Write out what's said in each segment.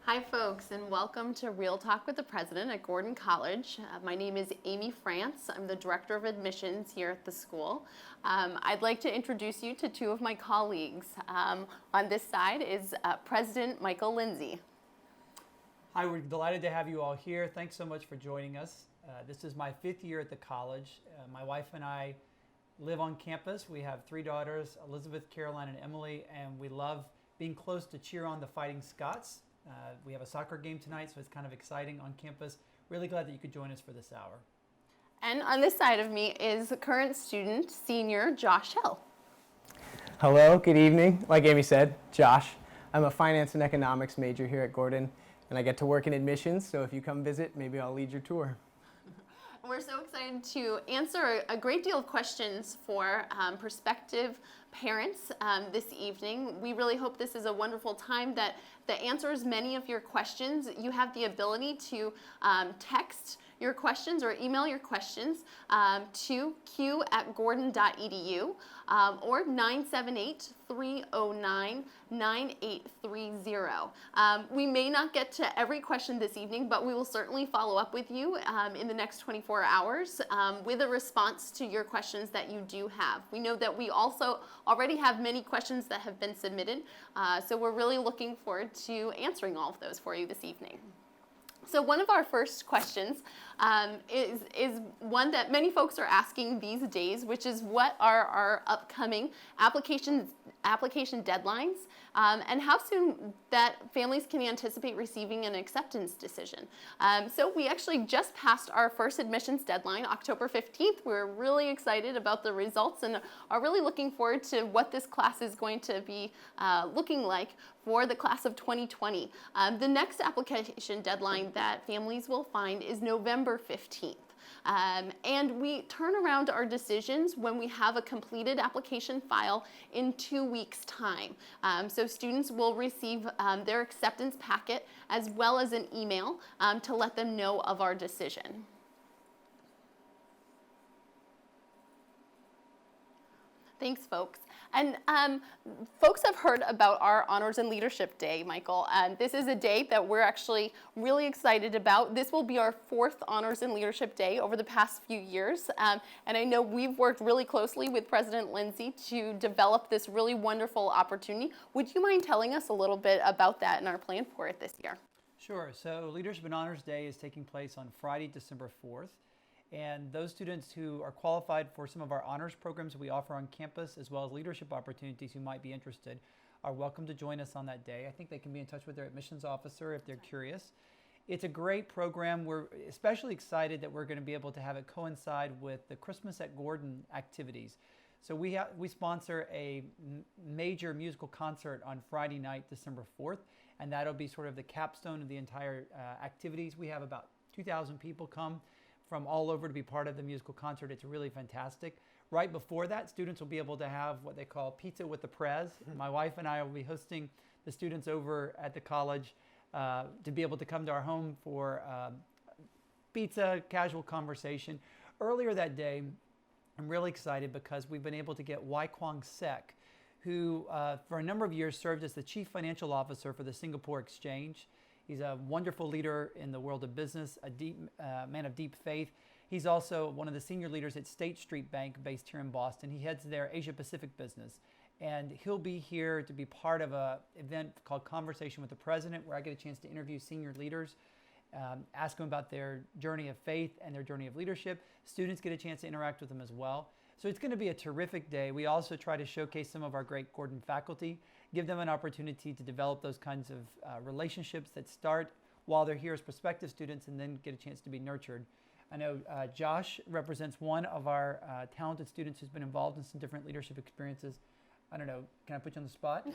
Hi folks, and welcome to Real Talk with the President at Gordon College. My name is Amy France. I'm the Director of Admissions here at the school. I'd like to introduce you to two of my colleagues. On this side is President Michael Lindsay. Hi, we're delighted to have you all here. Thanks so much for joining us. This is my 5th year at the college. My wife and I live on campus. We have 3 daughters, Elizabeth, Caroline, and Emily, and we love being close to cheer on the Fighting Scots. We have a soccer game tonight, so it's kind of exciting on campus. Really glad that you could join us for this hour. And on this side of me is current student, senior Josh Hill. Hello, good evening. Like Amy said, Josh. I'm a finance and economics major here at Gordon, and I get to work in admissions, so if you come visit, maybe I'll lead your tour. We're so excited to answer a great deal of questions for prospective parents this evening. We really hope this is a wonderful time that answers many of your questions. You have the ability to text your questions or email your questions to q@gordon.edu or 978-309-9830. We may not get to every question this evening, but we will certainly follow up with you in the next 24 hours with a response to your questions that you do have. We know that we also already have many questions that have been submitted, so we're really looking forward to answering all of those for you this evening. So one of our first questions is one that many folks are asking these days, which is what are our upcoming application deadlines and how soon that families can anticipate receiving an acceptance decision. So we actually just passed our first admissions deadline, October 15th. We're really excited about the results and are really looking forward to what this class is going to be looking like for the class of 2020. The next application deadline that families will find is November 15th. And we turn around our decisions when we have a completed application file in 2 weeks' time. So students will receive their acceptance packet as well as an email to let them know of our decision. Thanks, folks. And folks have heard about our Honors and Leadership Day, Michael. This is a day that we're actually really excited about. This will be our 4th Honors and Leadership Day over the past few years. And I know we've worked really closely with President Lindsay to develop this really wonderful opportunity. Would you mind telling us a little bit about that and our plan for it this year? Sure. So Leadership and Honors Day is taking place on Friday, December 4th. And those students who are qualified for some of our honors programs we offer on campus, as well as leadership opportunities who might be interested, are welcome to join us on that day. I think they can be in touch with their admissions officer if they're curious. It's a great program. We're especially excited that we're going to be able to have it coincide with the Christmas at Gordon activities. So we sponsor a major musical concert on Friday night, December 4th, and that'll be sort of the capstone of the entire activities. We have about 2,000 people come from all over to be part of the musical concert. It's really fantastic. Right before that, students will be able to have what they call pizza with the prez. My wife and I will be hosting the students over at the college to be able to come to our home for pizza, casual conversation. Earlier that day, I'm really excited because we've been able to get Wai Kwong Sek, who for a number of years served as the Chief Financial Officer for the Singapore Exchange. He's a wonderful leader in the world of business, a deep man of deep faith. He's also one of the senior leaders at State Street Bank based here in Boston. He heads their Asia Pacific business. And he'll be here to be part of an event called Conversation with the President, where I get a chance to interview senior leaders, ask them about their journey of faith and their journey of leadership. Students get a chance to interact with them as well. So it's going to be a terrific day. We also try to showcase some of our great Gordon faculty, give them an opportunity to develop those kinds of relationships that start while they're here as prospective students and then get a chance to be nurtured. I know Josh represents one of our talented students who's been involved in some different leadership experiences. I don't know, can I put you on the spot?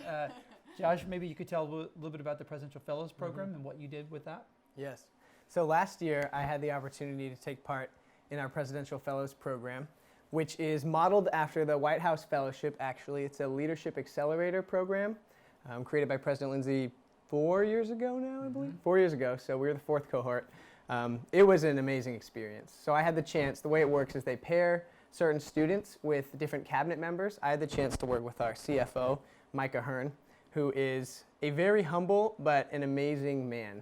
Josh, maybe you could tell a little bit about the Presidential Fellows Program and what you did with that? Yes. So last year, I had the opportunity to take part in our Presidential Fellows Program, which is modeled after the White House Fellowship, actually. It's a leadership accelerator program created by President Lindsay 4 years ago now, I believe. 4 years ago, so we were the 4th cohort. It was an amazing experience. So I had the chance, the way it works is they pair certain students with different cabinet members. I had the chance to work with our CFO, Micah Hearn, who is a very humble but an amazing man.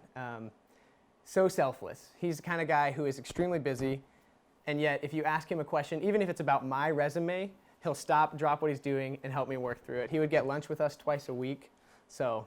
So selfless. He's the kind of guy who is extremely busy, and yet if you ask him a question, even if it's about my resume, he'll stop, drop what he's doing, and help me work through it. He would get lunch with us twice a week, so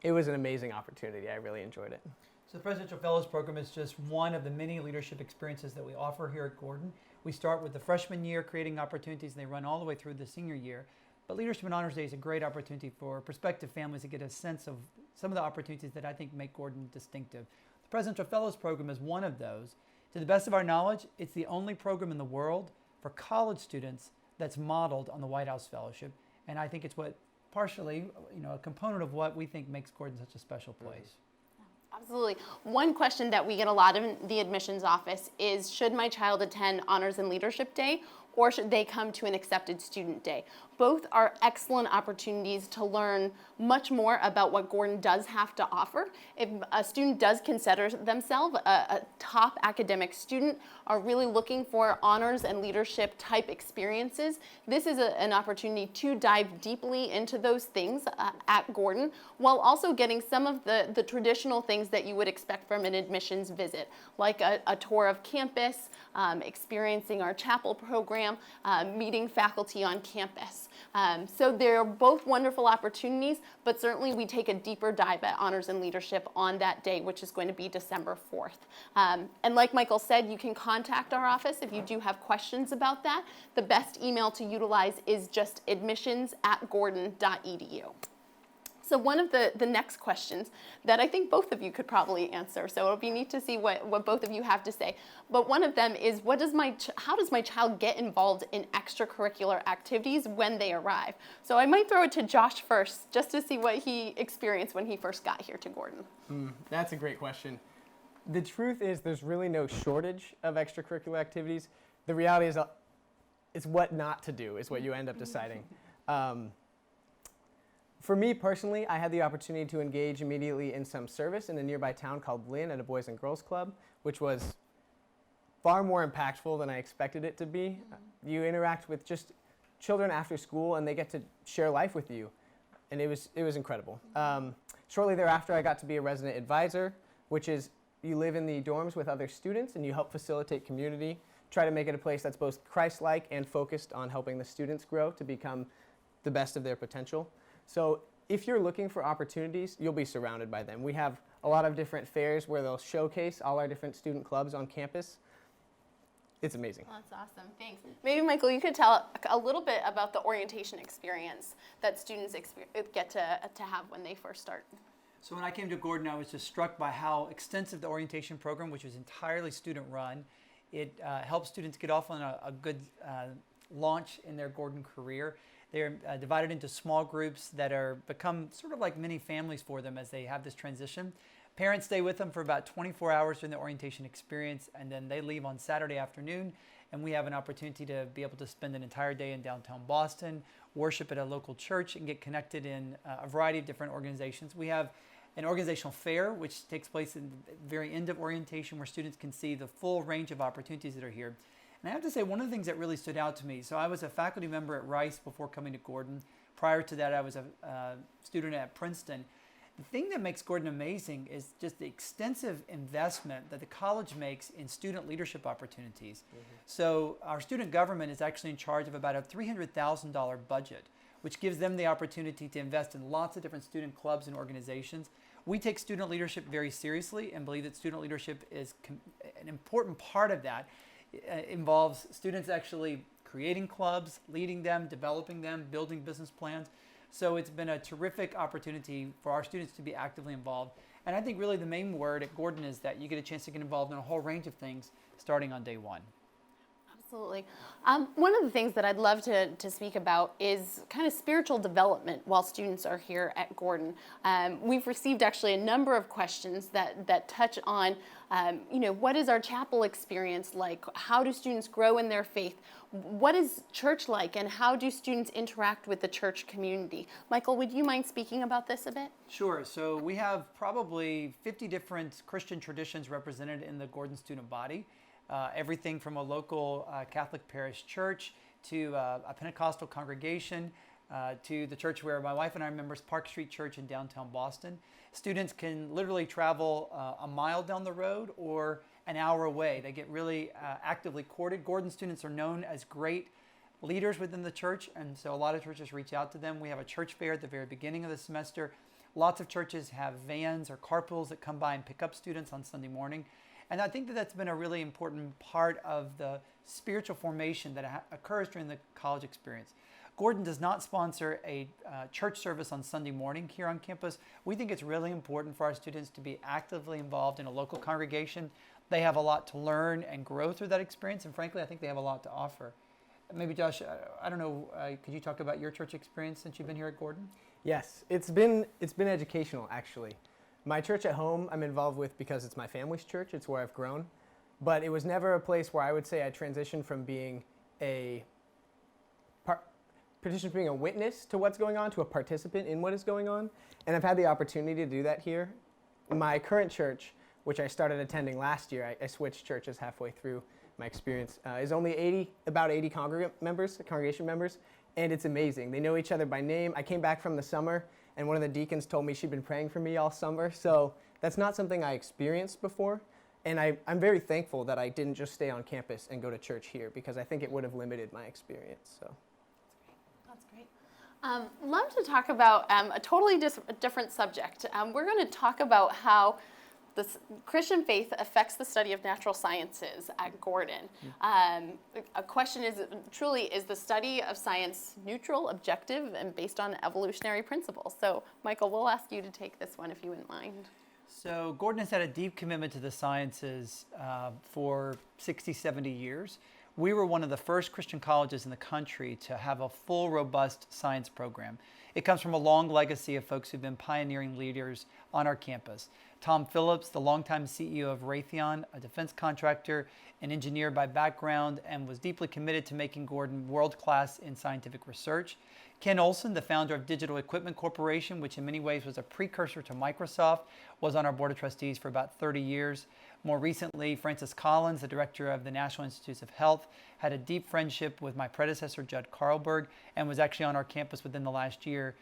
it was an amazing opportunity. I really enjoyed it. So the Presidential Fellows Program is just one of the many leadership experiences that we offer here at Gordon. We start with the freshman year, creating opportunities, and they run all the way through the senior year. But Leadership and Honors Day is a great opportunity for prospective families to get a sense of some of the opportunities that I think make Gordon distinctive. The Presidential Fellows Program is one of those. To the best of our knowledge, it's the only program in the world for college students that's modeled on the White House Fellowship. And I think it's what partially, a component of what we think makes Gordon such a special place. Absolutely. One question that we get a lot in the admissions office is, should my child attend Honors and Leadership Day, or should they come to an accepted student day? Both are excellent opportunities to learn much more about what Gordon does have to offer. If a student does consider themselves a top academic student, are really looking for honors and leadership type experiences, this is an opportunity to dive deeply into those things at Gordon, while also getting some of the traditional things that you would expect from an admissions visit, like a tour of campus, experiencing our chapel program, meeting faculty on campus. So they're both wonderful opportunities, but certainly we take a deeper dive at Honors and Leadership on that day, which is going to be December 4th. And like Michael said, you can contact our office if you do have questions about that. The best email to utilize is just admissions@gordon.edu. So one of the next questions that I think both of you could probably answer, so it'll be neat to see what both of you have to say. But one of them is, how does my child get involved in extracurricular activities when they arrive? So I might throw it to Josh first, just to see what he experienced when he first got here to Gordon. That's a great question. The truth is there's really no shortage of extracurricular activities. The reality is it's what not to do is what you end up deciding. For me personally, I had the opportunity to engage immediately in some service in a nearby town called Lynn at a Boys and Girls Club, which was far more impactful than I expected it to be. You interact with just children after school, and they get to share life with you, and it was incredible. Shortly thereafter, I got to be a resident advisor, which is you live in the dorms with other students, and you help facilitate community, try to make it a place that's both Christ-like and focused on helping the students grow to become the best of their potential. So if you're looking for opportunities, you'll be surrounded by them. We have a lot of different fairs where they'll showcase all our different student clubs on campus. It's amazing. Well, that's awesome. Thanks. Maybe, Michael, you could tell a little bit about the orientation experience that students get to have when they first start. So when I came to Gordon, I was just struck by how extensive the orientation program, which was entirely student-run, it helps students get off on a good launch in their Gordon career. They're divided into small groups that become sort of like mini families for them as they have this transition. Parents stay with them for about 24 hours during the orientation experience, and then they leave on Saturday afternoon, and we have an opportunity to be able to spend an entire day in downtown Boston, worship at a local church, and get connected in a variety of different organizations. We have an organizational fair, which takes place at the very end of orientation, where students can see the full range of opportunities that are here. And I have to say, one of the things that really stood out to me, so I was a faculty member at Rice before coming to Gordon. Prior to that, I was a student at Princeton. The thing that makes Gordon amazing is just the extensive investment that the college makes in student leadership opportunities. So our student government is actually in charge of about a $300,000 budget, which gives them the opportunity to invest in lots of different student clubs and organizations. We take student leadership very seriously and believe that student leadership is an important part of that. Involves students actually creating clubs, leading them, developing them, building business plans. So it's been a terrific opportunity for our students to be actively involved. And I think really the main word at Gordon is that you get a chance to get involved in a whole range of things starting on day one. Absolutely. One of the things that I'd love to speak about is kind of spiritual development while students are here at Gordon. We've received actually a number of questions that touch on, what is our chapel experience like? How do students grow in their faith? What is church like, and how do students interact with the church community? Michael, would you mind speaking about this a bit? Sure. So we have probably 50 different Christian traditions represented in the Gordon student body. Everything from a local Catholic parish church to a Pentecostal congregation, to the church where my wife and I are members, Park Street Church in downtown Boston. Students can literally travel a mile down the road or an hour away. They get really actively courted. Gordon students are known as great leaders within the church, and so a lot of churches reach out to them. We have a church fair at the very beginning of the semester. Lots of churches have vans or carpools that come by and pick up students on Sunday morning. And I think that that's been a really important part of the spiritual formation that occurs during the college experience. Gordon does not sponsor a church service on Sunday morning here on campus. We think it's really important for our students to be actively involved in a local congregation. They have a lot to learn and grow through that experience, and frankly, I think they have a lot to offer. Maybe Josh, I don't know, could you talk about your church experience since you've been here at Gordon? Yes, it's been educational, actually. My church at home I'm involved with because it's my family's church. It's where I've grown. But it was never a place where I would say I transitioned from being a witness to what's going on to a participant in what is going on. And I've had the opportunity to do that here. My current church, which I started attending last year, I switched churches halfway through my experience, is only about 80 congregation members, and it's amazing. They know each other by name. I came back from the summer, and one of the deacons told me she'd been praying for me all summer, so that's not something I experienced before. And I'm very thankful that I didn't just stay on campus and go to church here, because I think it would have limited my experience. So. That's great. Love to talk about a totally different subject. We're going to talk about how the Christian faith affects the study of natural sciences at Gordon. A question is, truly, is the study of science neutral, objective, and based on evolutionary principles? So, Michael, we'll ask you to take this one if you wouldn't mind. So Gordon has had a deep commitment to the sciences for 60, 70 years. We were one of the first Christian colleges in the country to have a full, robust science program. It comes from a long legacy of folks who've been pioneering leaders on our campus. Tom Phillips, the longtime CEO of Raytheon, a defense contractor, an engineer by background, and was deeply committed to making Gordon world-class in scientific research. Ken Olson, the founder of Digital Equipment Corporation, which in many ways was a precursor to Microsoft, was on our board of trustees for about 30 years. More recently, Francis Collins, the director of the National Institutes of Health, had a deep friendship with my predecessor, Judd Karlberg, and was actually on our campus within the last year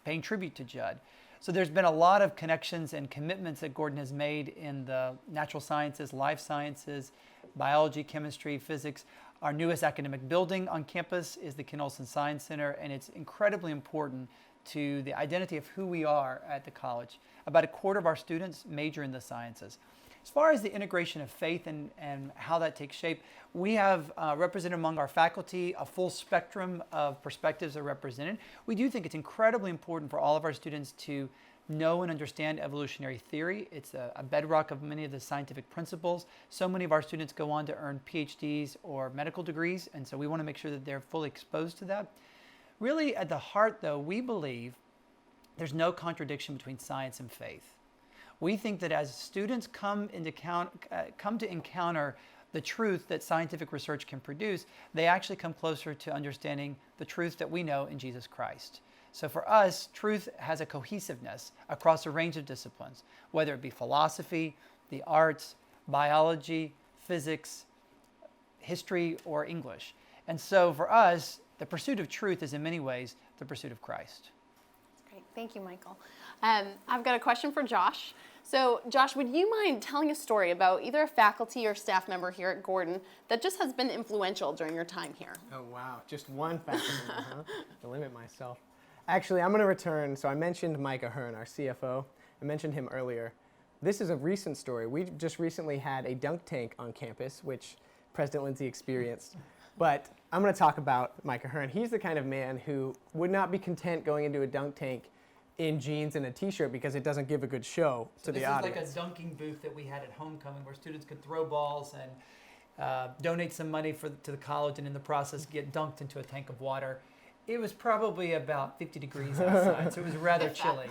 paying tribute to Judd. So there's been a lot of connections and commitments that Gordon has made in the natural sciences, life sciences, biology, chemistry, physics. Our newest academic building on campus is the Ken Olson Science Center, and it's incredibly important to the identity of who we are at the college. About a quarter of our students major in the sciences. As far as the integration of faith and how that takes shape, we have represented among our faculty a full spectrum of perspectives are represented. We do think it's incredibly important for all of our students to know and understand evolutionary theory. It's a bedrock of many of the scientific principles. So many of our students go on to earn PhDs or medical degrees, and so we want to make sure that they're fully exposed to that. Really, at the heart, though, we believe there's no contradiction between science and faith. We think that as students come to encounter the truth that scientific research can produce, they actually come closer to understanding the truth that we know in Jesus Christ. So for us, truth has a cohesiveness across a range of disciplines, whether it be philosophy, the arts, biology, physics, history, or English. And so for us, the pursuit of truth is in many ways the pursuit of Christ. Great. Thank you, Michael. I've got a question for Josh. So, Josh, would you mind telling a story about either a faculty or staff member here at Gordon that just has been influential during your time here? Oh, wow. Just one faculty member, huh? To limit myself. Actually, I'm going to return. So I mentioned Mike Ahern, our CFO. I mentioned him earlier. This is a recent story. We just recently had a dunk tank on campus, which President Lindsay experienced. But I'm going to talk about Mike Ahern. He's the kind of man who would not be content going into a dunk tank in jeans and a t-shirt because it doesn't give a good show to the audience. This is like a dunking booth that we had at homecoming where students could throw balls and donate some money to the college and in the process get dunked into a tank of water. It was probably about 50 degrees outside, so it was rather chilly.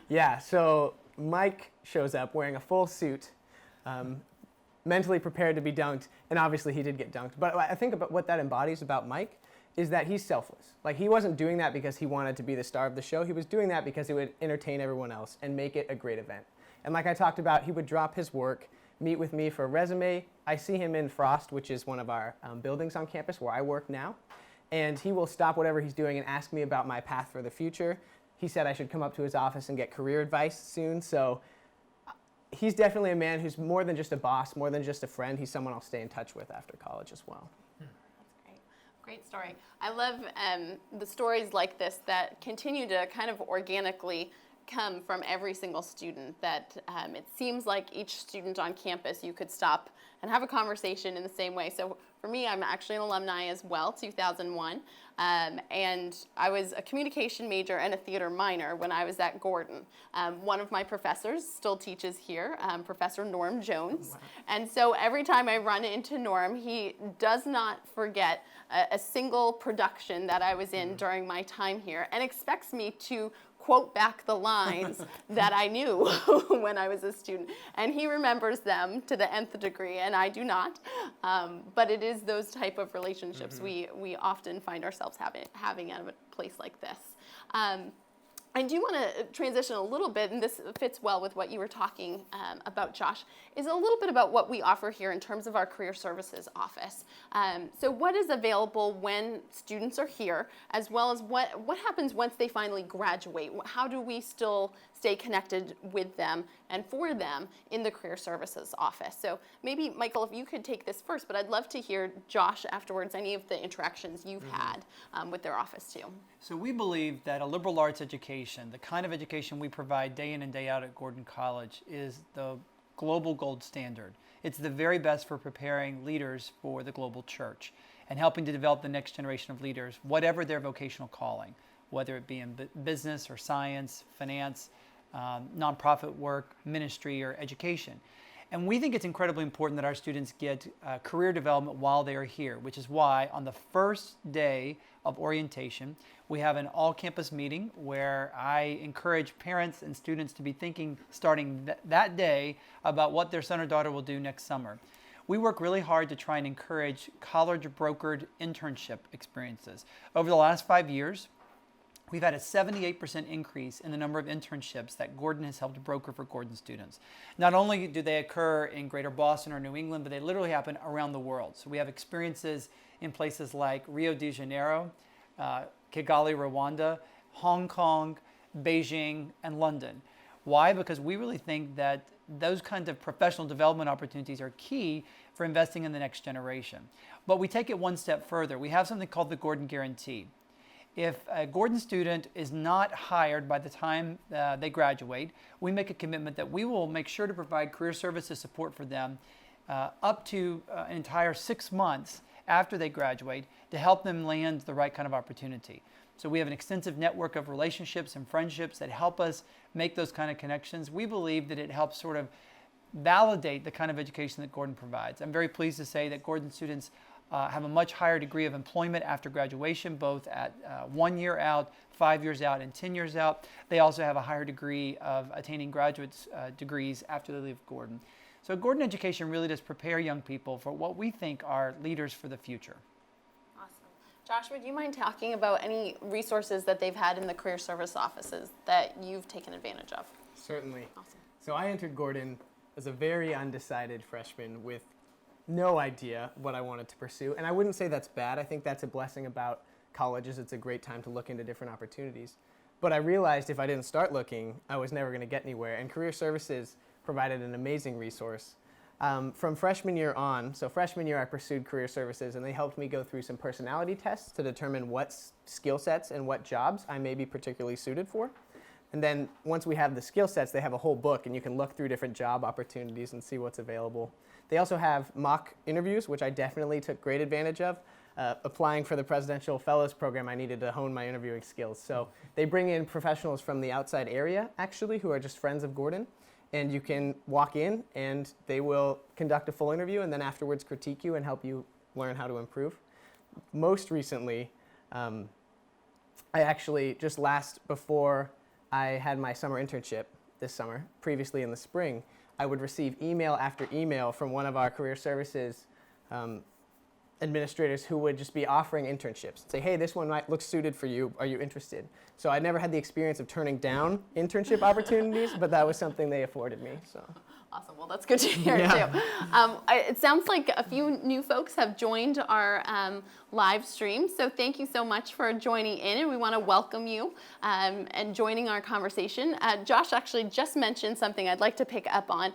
Yeah, so Mike shows up wearing a full suit, mentally prepared to be dunked, and obviously he did get dunked. But I think about what that embodies about Mike is that he's selfless. Like, he wasn't doing that because he wanted to be the star of the show. He was doing that because it would entertain everyone else and make it a great event. And like I talked about, he would drop his work, meet with me for a resume. I see him in Frost, which is one of our buildings on campus where I work now. and he will stop whatever he's doing and ask me about my path for the future. He said I should come up to his office and get career advice soon, so he's definitely a man who's more than just a boss, more than just a friend. He's someone I'll stay in touch with after college as well. Great story. I love the stories like this that continue to kind of organically come from every single student, that it seems like each student on campus you could stop and have a conversation in the same way. So for me, I'm actually an alumni as well, 2001, and I was a communication major and a theater minor when I was at Gordon. One of my professors still teaches here, Professor Norm Jones. Wow. And so every time I run into Norm, he does not forget a single production that I was in during my time here, and expects me to quote back the lines that I knew when I was a student. And he remembers them to the nth degree, and I do not. But it is those type of relationships we often find ourselves having at a place like this. I do want to transition a little bit, and this fits well with what you were talking about, Josh, is a little bit about what we offer here in terms of our Career Services Office. So what is available when students are here, as well as what happens once they finally graduate? How do we still stay connected with them and for them in the Career Services Office? So maybe, Michael, if you could take this first, but I'd love to hear, Josh, afterwards, any of the interactions you've had with their office too. So we believe that a liberal arts education, the kind of education we provide day in and day out at Gordon College, is the global gold standard. It's the very best for preparing leaders for the global church and helping to develop the next generation of leaders, whatever their vocational calling, whether it be in business or science, finance, nonprofit work, ministry, or education. And we think it's incredibly important that our students get career development while they are here, which is why on the first day of orientation, we have an all-campus meeting where I encourage parents and students to be thinking, starting that day, about what their son or daughter will do next summer. We work really hard to try and encourage college-brokered internship experiences. Over the last 5 years, we've had a 78% increase in the number of internships that Gordon has helped broker for Gordon students. Not only do they occur in Greater Boston or New England, but they literally happen around the world. So we have experiences in places like Rio de Janeiro, Kigali, Rwanda, Hong Kong, Beijing, and London. Why? Because we really think that those kinds of professional development opportunities are key for investing in the next generation. But we take it one step further. We have something called the Gordon Guarantee. If a Gordon student is not hired by the time they graduate, we make a commitment that we will make sure to provide career services support for them up to an entire 6 months after they graduate to help them land the right kind of opportunity. So we have an extensive network of relationships and friendships that help us make those kind of connections. We believe that it helps sort of validate the kind of education that Gordon provides. I'm very pleased to say that Gordon students have a much higher degree of employment after graduation, both at 1 year out, 5 years out, and 10 years out. They also have a higher degree of attaining graduate degrees after they leave Gordon. So Gordon Education really does prepare young people for what we think are leaders for the future. Awesome. Josh, would you mind talking about any resources that they've had in the career service offices that you've taken advantage of? Certainly. Awesome. So I entered Gordon as a very undecided freshman with no idea what I wanted to pursue. And I wouldn't say that's bad. I think that's a blessing about college, is it's a great time to look into different opportunities. But I realized if I didn't start looking, I was never going to get anywhere. And Career Services provided an amazing resource. From freshman year on, so freshman year I pursued Career Services, and they helped me go through some personality tests to determine what skill sets and what jobs I may be particularly suited for. And then once we have the skill sets, they have a whole book, and you can look through different job opportunities and see what's available. They also have mock interviews, which I definitely took great advantage of. Applying for the Presidential Fellows Program, I needed to hone my interviewing skills. So they bring in professionals from the outside area, actually, who are just friends of Gordon. And you can walk in, and they will conduct a full interview, and then afterwards critique you and help you learn how to improve. Most recently, I actually, just before I had my summer internship this summer, previously in the spring, I would receive email after email from one of our Career Services administrators who would just be offering internships. Say, hey, this one might look suited for you. Are you interested? So I never had the experience of turning down internship opportunities, but that was something they afforded me. So. Awesome. Well, that's good to hear Yeah. too. It sounds like a few new folks have joined our live stream. So thank you so much for joining in, and we want to welcome you and joining our conversation. Josh actually just mentioned something I'd like to pick up on,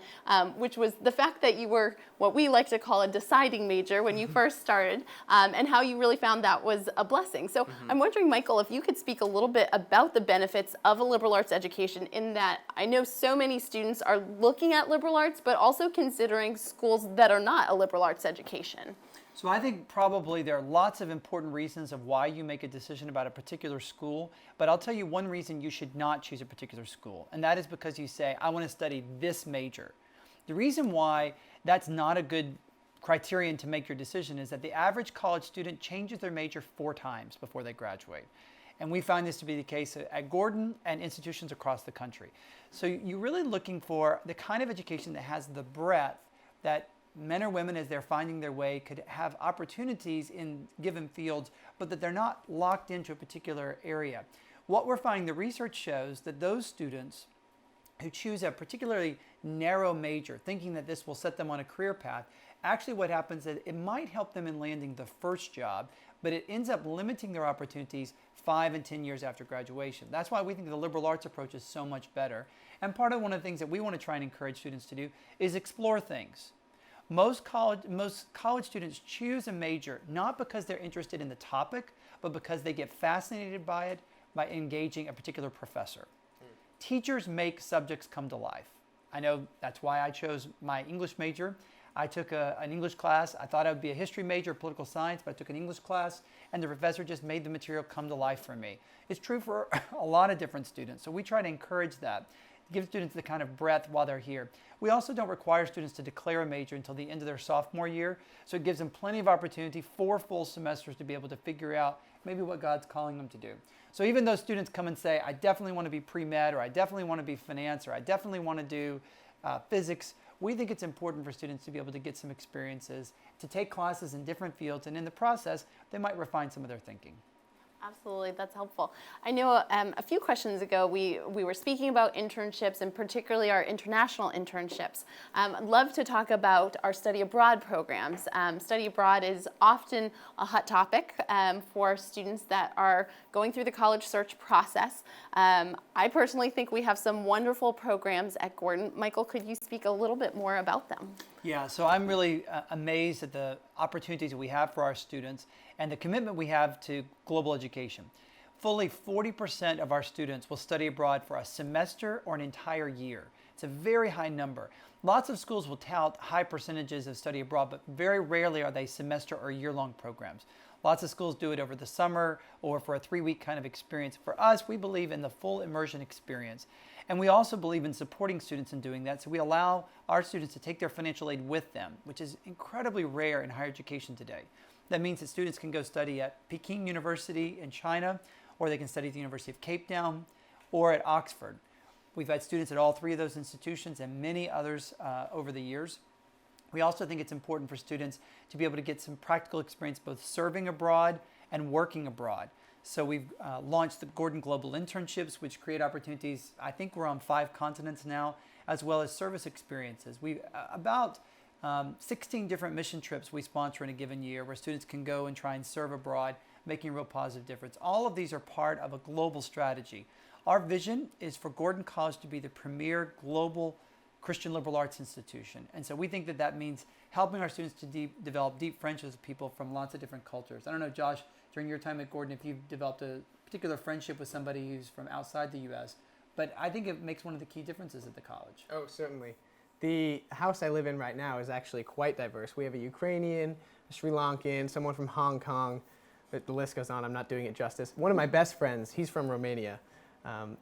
which was the fact that you were what we like to call a deciding major when you first started, and how you really found that was a blessing. So I'm wondering, Michael, if you could speak a little bit about the benefits of a liberal arts education, in that I know so many students are looking at liberal arts, but also considering schools that are not a liberal arts education. So I think probably there are lots of important reasons of why you make a decision about a particular school, but I'll tell you one reason you should not choose a particular school, and that is because you say, I want to study this major. The reason why that's not a good criterion to make your decision is that the average college student changes their major 4 times before they graduate. And we find this to be the case at Gordon and institutions across the country. So you're really looking for the kind of education that has the breadth that men or women, as they're finding their way, could have opportunities in given fields, but that they're not locked into a particular area. What we're finding, the research shows that those students who choose a particularly narrow major, thinking that this will set them on a career path, actually what happens is it might help them in landing the first job, but it ends up limiting their opportunities 5 and 10 years after graduation. That's why we think the liberal arts approach is so much better. And part of one of the things that we want to try and encourage students to do is explore things. Most college students choose a major not because they're interested in the topic, but because they get fascinated by it by engaging a particular professor. Teachers make subjects come to life. I know that's why I chose my English major. I took an English class. I thought I would be a history major, political science, but I took an English class, and the professor just made the material come to life for me. It's true for a lot of different students, so we try to encourage that, give students the kind of breadth while they're here. We also don't require students to declare a major until the end of their sophomore year, so it gives them plenty of opportunity, 4 full semesters, to be able to figure out maybe what God's calling them to do. So even though students come and say, I definitely want to be pre-med, or I definitely want to be finance, or I definitely want to do physics, we think it's important for students to be able to get some experiences, to take classes in different fields, and in the process, they might refine some of their thinking. Absolutely, that's helpful. I know a few questions ago we were speaking about internships, and particularly our international internships. I'd love to talk about our study abroad programs. Study abroad is often a hot topic for students that are going through the college search process. I personally think we have some wonderful programs at Gordon. Michael, could you speak a little bit more about them? Yeah, so I'm really amazed at the opportunities that we have for our students and the commitment we have to global education. Fully 40% of our students will study abroad for a semester or an entire year. It's a very high number. Lots of schools will tout high percentages of study abroad, but very rarely are they semester or year-long programs. Lots of schools do it over the summer or for a 3-week kind of experience. For us, we believe in the full immersion experience. And we also believe in supporting students in doing that. So we allow our students to take their financial aid with them, which is incredibly rare in higher education today. That means that students can go study at Peking University in China, or they can study at the University of Cape Town, or at Oxford. We've had students at all 3 of those institutions and many others over the years. We also think it's important for students to be able to get some practical experience both serving abroad and working abroad. So we've launched the Gordon Global Internships, which create opportunities. I think we're on 5 continents now, as well as service experiences. We've about 16 different mission trips we sponsor in a given year where students can go and try and serve abroad, making a real positive difference. All of these are part of a global strategy. Our vision is for Gordon College to be the premier global Christian liberal arts institution. And so we think that that means helping our students to develop deep friendships with people from lots of different cultures. I don't know, Josh, during your time at Gordon, if you've developed a particular friendship with somebody who's from outside the U.S., but I think it makes one of the key differences at the college. Oh, certainly. The house I live in right now is actually quite diverse. We have a Ukrainian, a Sri Lankan, someone from Hong Kong. The list goes on. I'm not doing it justice. One of my best friends, he's from Romania.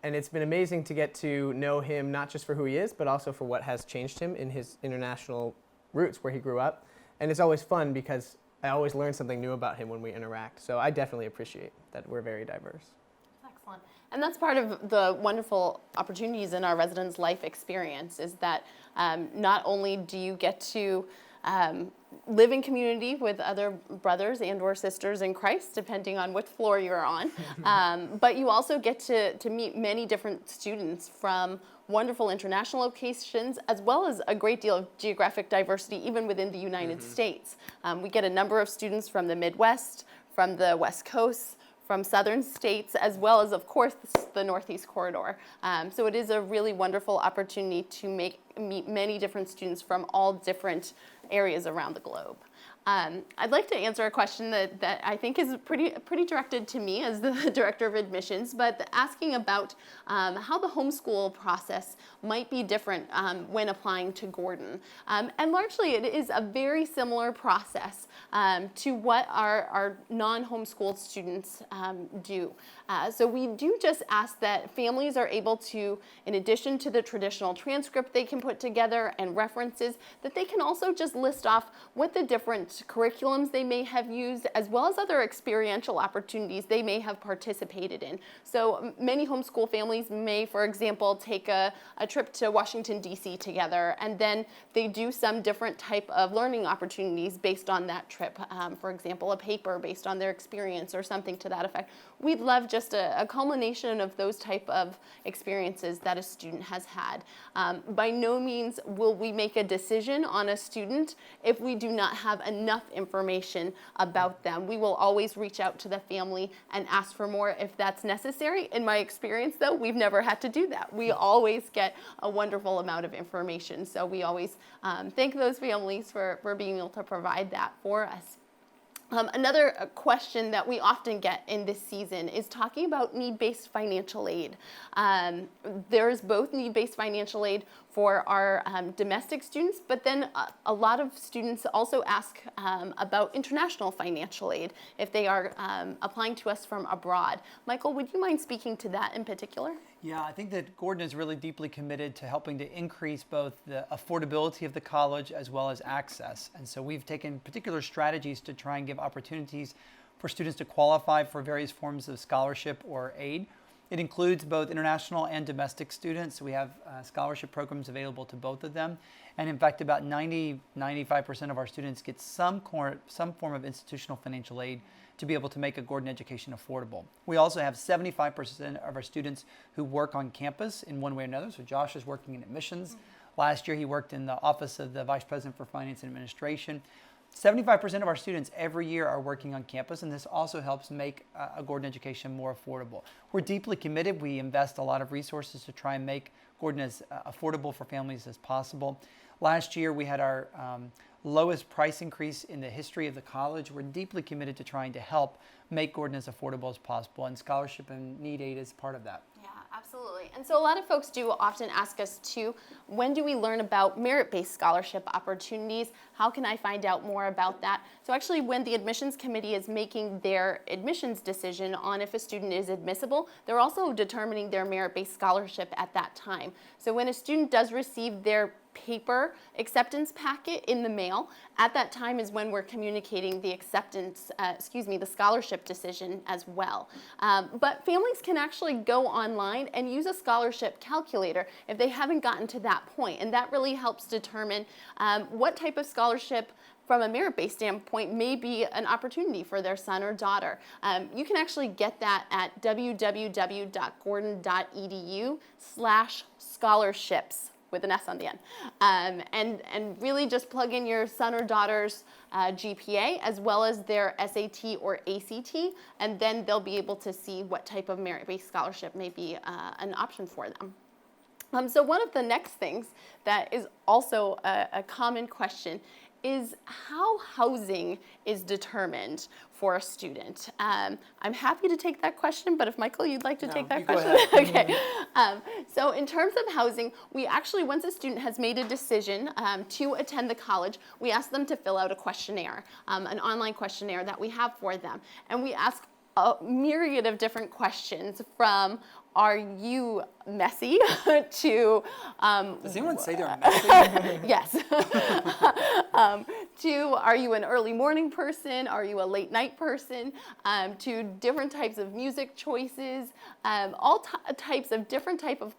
And it's been amazing to get to know him, not just for who he is, but also for what has changed him in his international roots where he grew up. And it's always fun because I always learn something new about him when we interact. So I definitely appreciate that we're very diverse. Excellent. And that's part of the wonderful opportunities in our residents' life experience, is that not only do you get to live in community with other brothers and or sisters in Christ, depending on which floor you're on. But you also get to meet many different students from wonderful international locations, as well as a great deal of geographic diversity, even within the United States. We get a number of students from the Midwest, from the West Coast, from southern states, as well as, of course, the Northeast Corridor. So it is a really wonderful opportunity to meet many different students from all different areas around the globe. I'd like to answer a question that I think is pretty directed to me as the director of admissions, but asking about how the homeschool process might be different when applying to Gordon. And largely it is a very similar process to what our non-homeschooled students do. So we do just ask that families are able to, in addition to the traditional transcript they can put together and references, that they can also just list off what the different curriculums they may have used, as well as other experiential opportunities they may have participated in. So many homeschool families may, for example, take a trip to Washington, D.C. together, and then they do some different type of learning opportunities based on that trip. For example, a paper based on their experience or something to that effect. We'd love just a culmination of those type of experiences that a student has had. By no means will we make a decision on a student if we do not have enough information about them. We will always reach out to the family and ask for more if that's necessary. In my experience, though, we've never had to do that. We always get a wonderful amount of information. So we always thank those families for being able to provide that for us. Another question that we often get in this season is talking about need-based financial aid. There's both need-based financial aid for our domestic students, but then a lot of students also ask about international financial aid if they are applying to us from abroad. Michael, would you mind speaking to that in particular? Yeah, I think that Gordon is really deeply committed to helping to increase both the affordability of the college as well as access. And so we've taken particular strategies to try and give opportunities for students to qualify for various forms of scholarship or aid. It includes both international and domestic students. We have scholarship programs available to both of them. And in fact, about 95% of our students get some form of institutional financial aid to be able to make a Gordon education affordable. We also have 75% of our students who work on campus in one way or another. So Josh is working in admissions. Last year, he worked in the Office of the Vice President for Finance and Administration. 75% of our students every year are working on campus, and this also helps make a Gordon education more affordable. We're deeply committed. We invest a lot of resources to try and make Gordon as affordable for families as possible. Last year, we had our lowest price increase in the history of the college. We're deeply committed to trying to help make Gordon as affordable as possible, and scholarship and need aid is part of that. Yeah, absolutely. And so a lot of folks do often ask us too, when do we learn about merit-based scholarship opportunities? How can I find out more about that? So actually, when the admissions committee is making their admissions decision on if a student is admissible, they're also determining their merit-based scholarship at that time. So when a student does receive their paper acceptance packet in the mail, at that time is when we're communicating the the scholarship decision as well. But families can actually go online and use a scholarship calculator if they haven't gotten to that point, and that really helps determine what type of scholarship from a merit-based standpoint may be an opportunity for their son or daughter. You can actually get that at www.gordon.edu/scholarships with an S on the end. And really just plug in your son or daughter's GPA as well as their SAT or ACT, and then they'll be able to see what type of merit-based scholarship may be an option for them. So one of the next things that is also a common question is how housing is determined for a student. I'm happy to take that question, but if Michael, you'd like to take that question? Okay. So in terms of housing, we actually, once a student has made a decision to attend the college, we ask them to fill out a questionnaire, an online questionnaire that we have for them. And we ask a myriad of different questions from, are you messy, to... Does anyone say they're messy? Yes. To, are you an early morning person? Are you a late night person? To different types of music choices, all types of different type of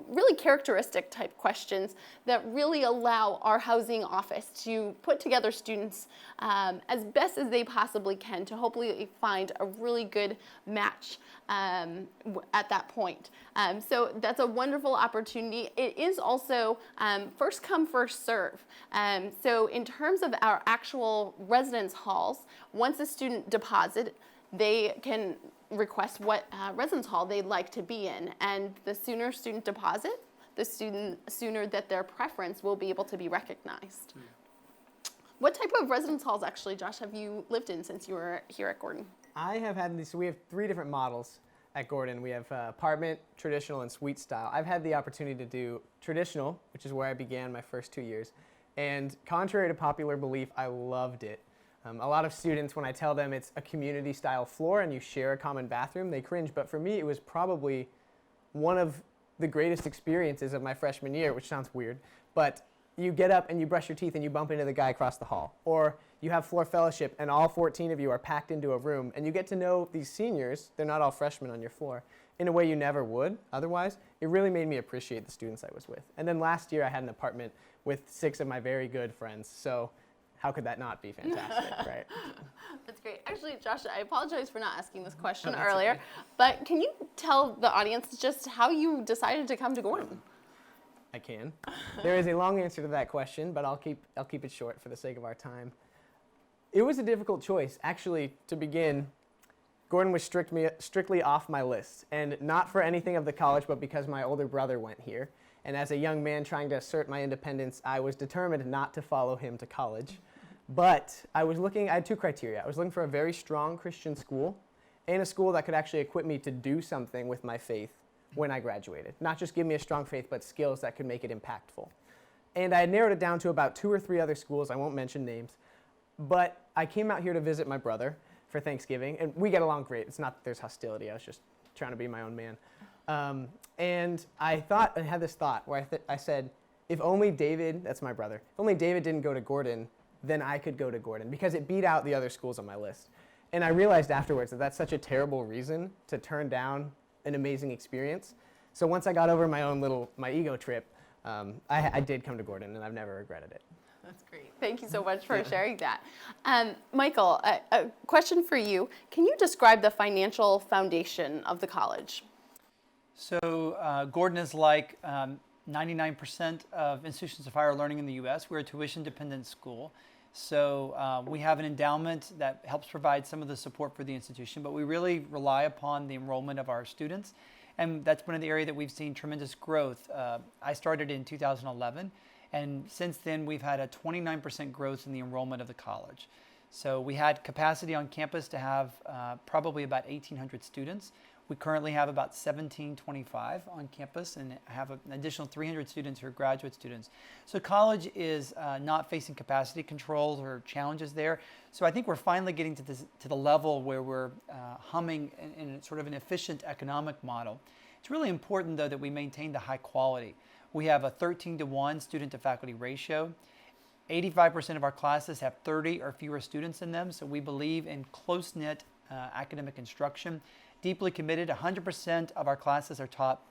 really characteristic type questions that really allow our housing office to put together students as best as they possibly can to hopefully find a really good match at that point. So that's a wonderful opportunity. It is also first come, first serve. So in terms of our actual residence halls, once a student deposits, they can request what residence hall they'd like to be in, and the sooner student deposit, the sooner that their preference will be able to be recognized. What type of residence halls actually, Josh, have you lived in since you were here at Gordon? I have had these, so we have 3 different models at Gordon. We have apartment, traditional, and suite style. I've had the opportunity to do traditional, which is where I began my first 2 years, and contrary to popular belief, I loved it. A lot of students, when I tell them it's a community style floor and you share a common bathroom, they cringe, but for me it was probably one of the greatest experiences of my freshman year, which sounds weird, but you get up and you brush your teeth and you bump into the guy across the hall. Or you have floor fellowship and all 14 of you are packed into a room and you get to know these seniors, they're not all freshmen on your floor, in a way you never would otherwise. It really made me appreciate the students I was with. And then last year I had an apartment with 6 of my very good friends, so how could that not be fantastic, right? That's great. Actually, Josh, I apologize for not asking this question that's earlier, okay. but can you tell the audience just how you decided to come to Gordon? I can. There is a long answer to that question, but I'll keep it short for the sake of our time. It was a difficult choice. Actually, to begin, Gordon was strictly off my list, and not for anything of the college, but because my older brother went here. And as a young man trying to assert my independence, I was determined not to follow him to college. But I had 2 criteria. I was looking for a very strong Christian school and a school that could actually equip me to do something with my faith when I graduated. Not just give me a strong faith, but skills that could make it impactful. And I had narrowed it down to about 2 or 3 other schools. I won't mention names. But I came out here to visit my brother for Thanksgiving, and we get along great. It's not that there's hostility. I was just trying to be my own man. And I had this thought where I said, if only David, that's my brother, if only David didn't go to Gordon, then I could go to Gordon, because it beat out the other schools on my list. And I realized afterwards that that's such a terrible reason to turn down an amazing experience. So once I got over my ego trip, I did come to Gordon, and I've never regretted it. That's great. Thank you so much for sharing that. Michael, a question for you. Can you describe the financial foundation of the college? So Gordon is like 99% of institutions of higher learning in the U.S. We're a tuition-dependent school. So we have an endowment that helps provide some of the support for the institution, but we really rely upon the enrollment of our students. And that's one of the areas that we've seen tremendous growth. I started in 2011, and since then we've had a 29% growth in the enrollment of the college. So we had capacity on campus to have probably about 1,800 students. We currently have about 1,725 on campus and have an additional 300 students who are graduate students. So college is not facing capacity controls or challenges there. So I think we're finally getting to the level where we're humming in sort of an efficient economic model. It's really important, though, that we maintain the high quality. We have a 13-to-1 student to faculty ratio. 85% of our classes have 30 or fewer students in them, so we believe in close-knit academic instruction. Deeply committed, 100% of our classes are taught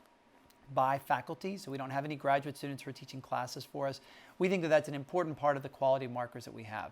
by faculty, so we don't have any graduate students who are teaching classes for us. We think that that's an important part of the quality markers that we have.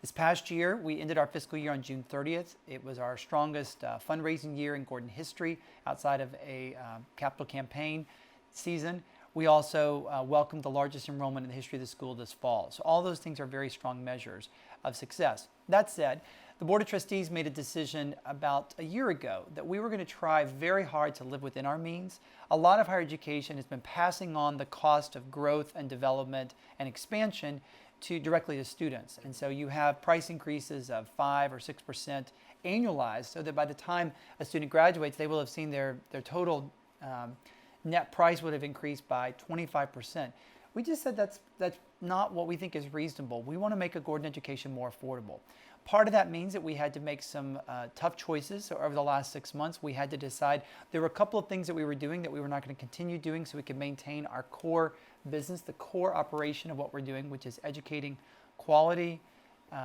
This past year, we ended our fiscal year on June 30th. It was our strongest fundraising year in Gordon history outside of a capital campaign season. We also welcomed the largest enrollment in the history of the school this fall. So all those things are very strong measures of success. That said, the Board of Trustees made a decision about a year ago that we were going to try very hard to live within our means. A lot of higher education has been passing on the cost of growth and development and expansion directly to students. And so you have price increases of 5 or 6% annualized, so that by the time a student graduates, they will have seen their total net price would have increased by 25%. We just said that's not what we think is reasonable. We want to make a Gordon education more affordable. Part of that means that we had to make some tough choices. So over the last 6 months, we had to decide there were a couple of things that we were doing that we were not going to continue doing so we could maintain our core business, the core operation of what we're doing, which is educating quality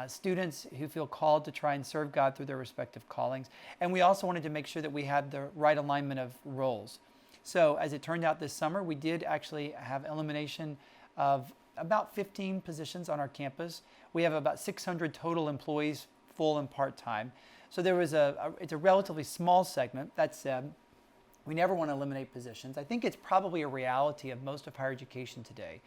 students who feel called to try and serve God through their respective callings. And we also wanted to make sure that we had the right alignment of roles. So as it turned out this summer, we did actually have elimination of about 15 positions on our campus. We have about 600 total employees, full and part-time. So there was it's a relatively small segment. That said, we never want to eliminate positions. I think it's probably a reality of most of higher education today.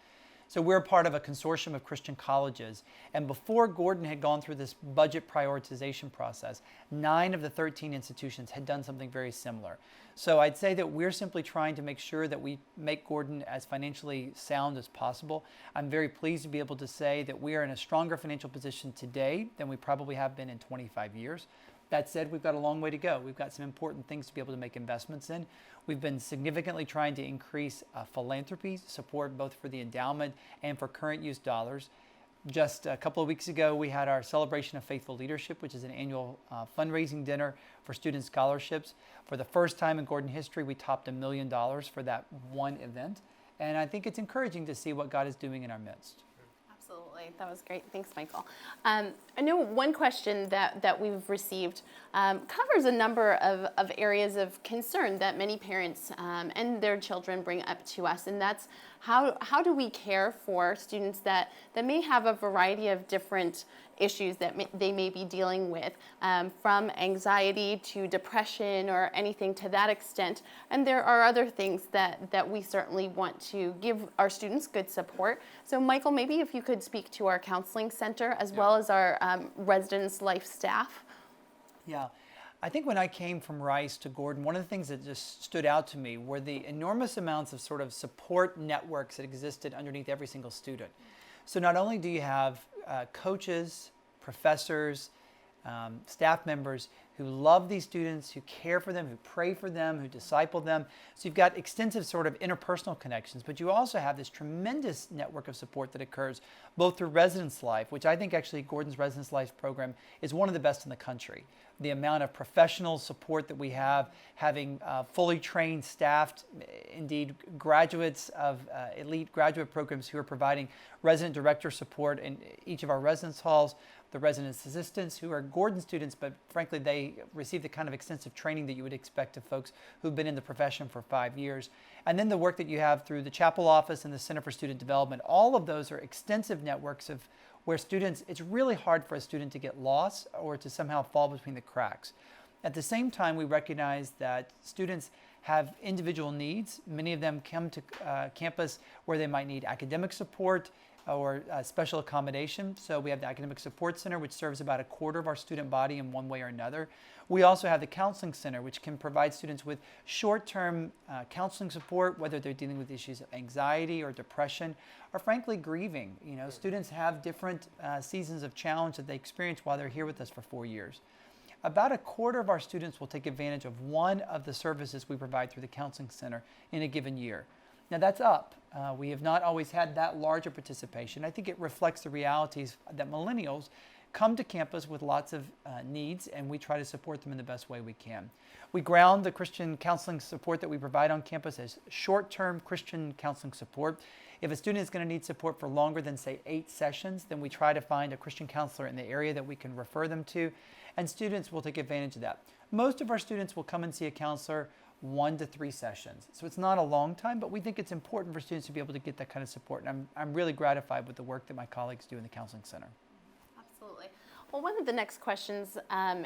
So we're part of a consortium of Christian colleges, and before Gordon had gone through this budget prioritization process, 9 of the 13 institutions had done something very similar. So I'd say that we're simply trying to make sure that we make Gordon as financially sound as possible. I'm very pleased to be able to say that we are in a stronger financial position today than we probably have been in 25 years. That said, we've got a long way to go. We've got some important things to be able to make investments in. We've been significantly trying to increase philanthropy support both for the endowment and for current use dollars. Just a couple of weeks ago, we had our Celebration of Faithful Leadership, which is an annual fundraising dinner for student scholarships. For the first time in Gordon history, we topped $1 million for that one event. And I think it's encouraging to see what God is doing in our midst. Absolutely. That was great. Thanks, Michael. I know one question that we've received covers a number of areas of concern that many parents and their children bring up to us, and that's how do we care for students that may have a variety of different issues that they may be dealing with, from anxiety to depression or anything to that extent. And there are other things that we certainly want to give our students good support. So Michael, maybe if you could speak to our counseling center as well as our residence life staff. Yeah. I think when I came from Rice to Gordon, one of the things that just stood out to me were the enormous amounts of sort of support networks that existed underneath every single student. So not only do you have coaches, professors, staff members who love these students, who care for them, who pray for them, who disciple them. So you've got extensive sort of interpersonal connections, but you also have this tremendous network of support that occurs both through residence life, which I think actually Gordon's Residence Life program is one of the best in the country. The amount of professional support that we have, having fully trained, staffed, indeed graduates of elite graduate programs who are providing resident director support in each of our residence halls, the residence assistants who are Gordon students, but frankly they receive the kind of extensive training that you would expect of folks who've been in the profession for 5 years. And then the work that you have through the chapel office and the Center for Student Development, all of those are extensive networks of where students, it's really hard for a student to get lost or to somehow fall between the cracks. At the same time, we recognize that students have individual needs. Many of them come to campus where they might need academic support or special accommodation. So we have the Academic Support Center, which serves about a quarter of our student body in one way or another. We also have the Counseling Center, which can provide students with short-term counseling support, whether they're dealing with issues of anxiety or depression, or frankly grieving. You know, students have different seasons of challenge that they experience while they're here with us for 4 years. About a quarter of our students will take advantage of one of the services we provide through the Counseling Center in a given year. Now that's up. We have not always had that larger participation. I think it reflects the realities that millennials come to campus with lots of needs, and we try to support them in the best way we can. We ground the Christian counseling support that we provide on campus as short-term Christian counseling support. If a student is going to need support for longer than, say, 8 sessions, then we try to find a Christian counselor in the area that we can refer them to, and students will take advantage of that. Most of our students will come and see a counselor 1 to 3 sessions. So it's not a long time, but we think it's important for students to be able to get that kind of support. And I'm really gratified with the work that my colleagues do in the Counseling Center. Absolutely. Well, one of the next questions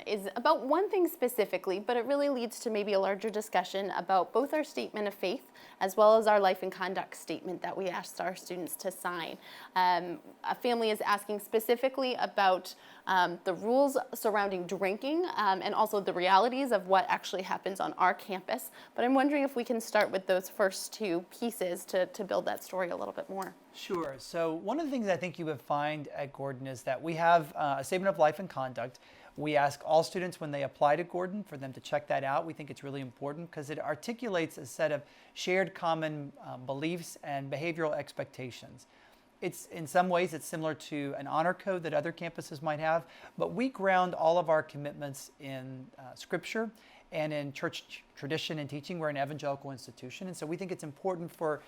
is about one thing specifically, but it really leads to maybe a larger discussion about both our statement of faith as well as our life and conduct statement that we asked our students to sign. A family is asking specifically about the rules surrounding drinking and also the realities of what actually happens on our campus. But I'm wondering if we can start with those first 2 pieces to build that story a little bit more. Sure. So one of the things I think you would find at Gordon is that we have a statement of life and conduct. We ask all students when they apply to Gordon for them to check that out. We think it's really important because it articulates a set of shared common beliefs and behavioral expectations. It's in some ways it's similar to an honor code that other campuses might have, but we ground all of our commitments in Scripture and in church tradition and teaching. We're an evangelical institution, and so we think it's important for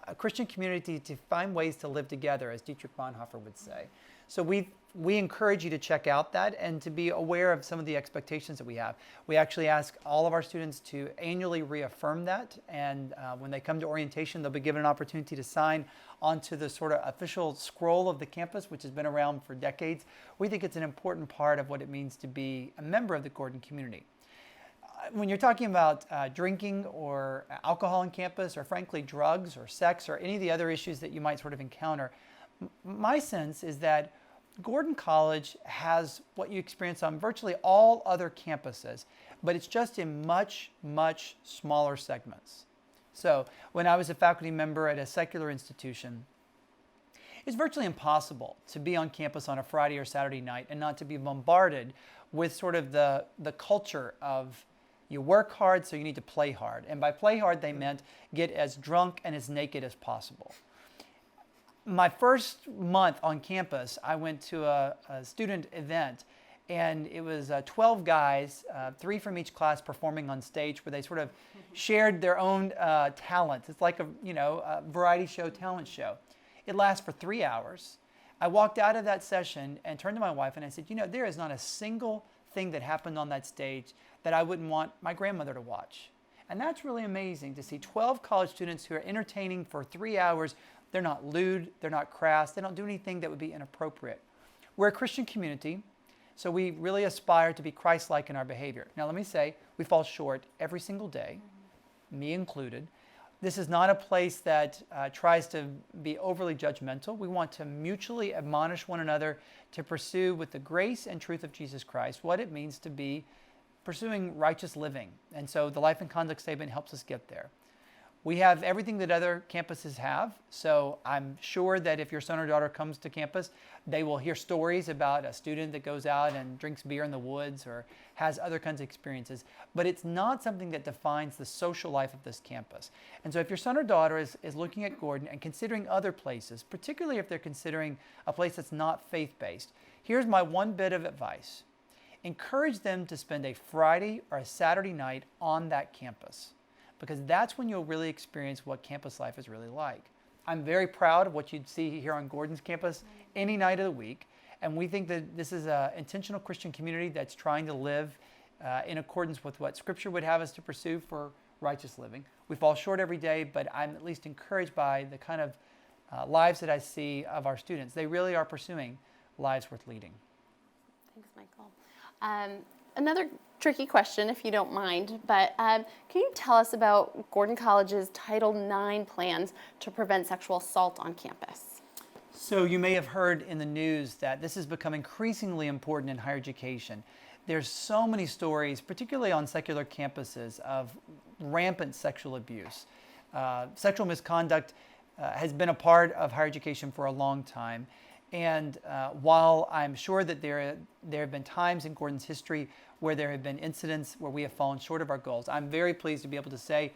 a Christian community to find ways to live together, as Dietrich Bonhoeffer would say. So we encourage you to check out that and to be aware of some of the expectations that we have. We actually ask all of our students to annually reaffirm that, and when they come to orientation, they'll be given an opportunity to sign onto the sort of official scroll of the campus, which has been around for decades. We think it's an important part of what it means to be a member of the Gordon community. When you're talking about drinking or alcohol on campus, or frankly drugs or sex or any of the other issues that you might sort of encounter, my sense is that Gordon College has what you experience on virtually all other campuses, but it's just in much, much smaller segments. So when I was a faculty member at a secular institution, it's virtually impossible to be on campus on a Friday or Saturday night and not to be bombarded with sort of the culture of you work hard, so you need to play hard. And by play hard, they meant get as drunk and as naked as possible. My first month on campus, I went to a student event, and it was 12 guys, 3 from each class, performing on stage where they sort of shared their own talents. It's like a variety show, talent show. It lasts for 3 hours. I walked out of that session and turned to my wife and I said, there is not a single thing that happened on that stage that I wouldn't want my grandmother to watch. And that's really amazing to see 12 college students who are entertaining for 3 hours. They're not lewd, they're not crass, they don't do anything that would be inappropriate. We're a Christian community, so we really aspire to be Christ-like in our behavior. Now let me say, we fall short every single day, me included. This is not a place that tries to be overly judgmental. We want to mutually admonish one another to pursue with the grace and truth of Jesus Christ what it means to be pursuing righteous living. And so the life and conduct statement helps us get there. We have everything that other campuses have, so I'm sure that if your son or daughter comes to campus, they will hear stories about a student that goes out and drinks beer in the woods or has other kinds of experiences, but it's not something that defines the social life of this campus. And so if your son or daughter is looking at Gordon and considering other places, particularly if they're considering a place that's not faith-based, here's my one bit of advice. Encourage them to spend a Friday or a Saturday night on that campus, because that's when you'll really experience what campus life is really like. I'm very proud of what you'd see here on Gordon's campus any night of the week, and we think that this is an intentional Christian community that's trying to live in accordance with what Scripture would have us to pursue for righteous living. We fall short every day, but I'm at least encouraged by the kind of lives that I see of our students. They really are pursuing lives worth leading. Thanks, Michael. Another tricky question, if you don't mind, but can you tell us about Gordon College's Title IX plans to prevent sexual assault on campus? So you may have heard in the news that this has become increasingly important in higher education. There's so many stories, particularly on secular campuses, of rampant sexual abuse. Sexual misconduct has been a part of higher education for a long time. And while I'm sure that there have been times in Gordon's history where there have been incidents where we have fallen short of our goals, I'm very pleased to be able to say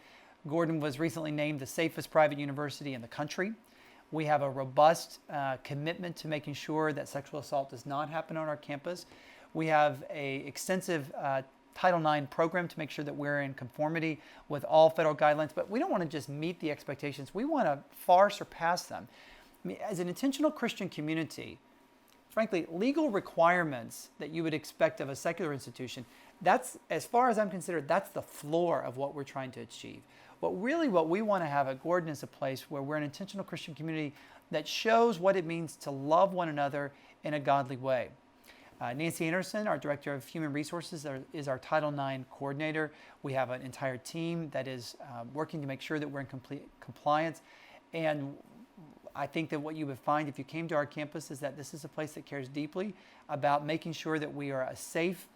Gordon was recently named the safest private university in the country. We have a robust commitment to making sure that sexual assault does not happen on our campus. We have an extensive Title IX program to make sure that we're in conformity with all federal guidelines, but we don't want to just meet the expectations. We want to far surpass them. I mean, as an intentional Christian community, frankly, legal requirements that you would expect of a secular institution, that's, as far as I'm considered, that's the floor of what we're trying to achieve. But really what we want to have at Gordon is a place where we're an intentional Christian community that shows what it means to love one another in a godly way. Nancy Anderson, our Director of Human Resources, is our Title IX coordinator. We have an entire team that is working to make sure that we're in complete compliance. And I think that what you would find if you came to our campus is that this is a place that cares deeply about making sure that we are a safe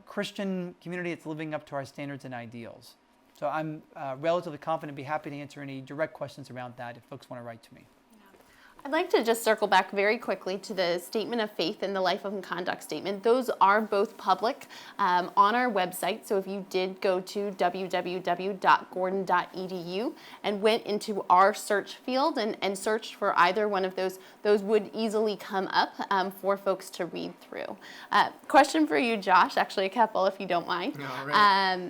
Christian community that's living up to our standards and ideals. So I'm relatively confident and be happy to answer any direct questions around that if folks want to write to me. I'd like to just circle back very quickly to the statement of faith and the life and conduct statement. Those are both public on our website. So if you did go to www.gordon.edu and went into our search field and searched for either one of those would easily come up for folks to read through. Question for you, Josh, actually a couple if you don't mind. All right.